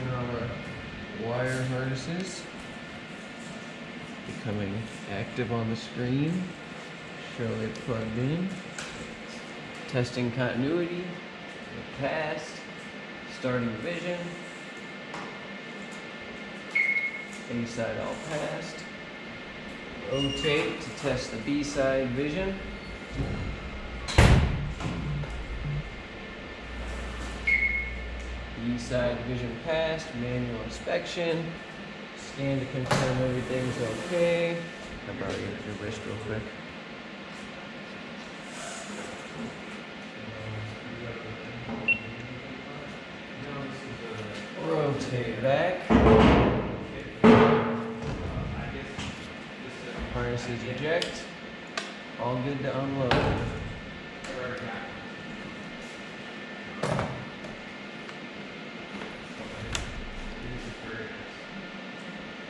turn on our wire harnesses. Becoming active on the screen. Show it plugged in. Testing continuity. Passed. Starting vision. A side all passed. Rotate to test the B side vision. B side vision passed. Manual inspection. Scan to confirm everything's okay. How about your wrist real quick? Rotate back. Harnesses eject. All good to unload.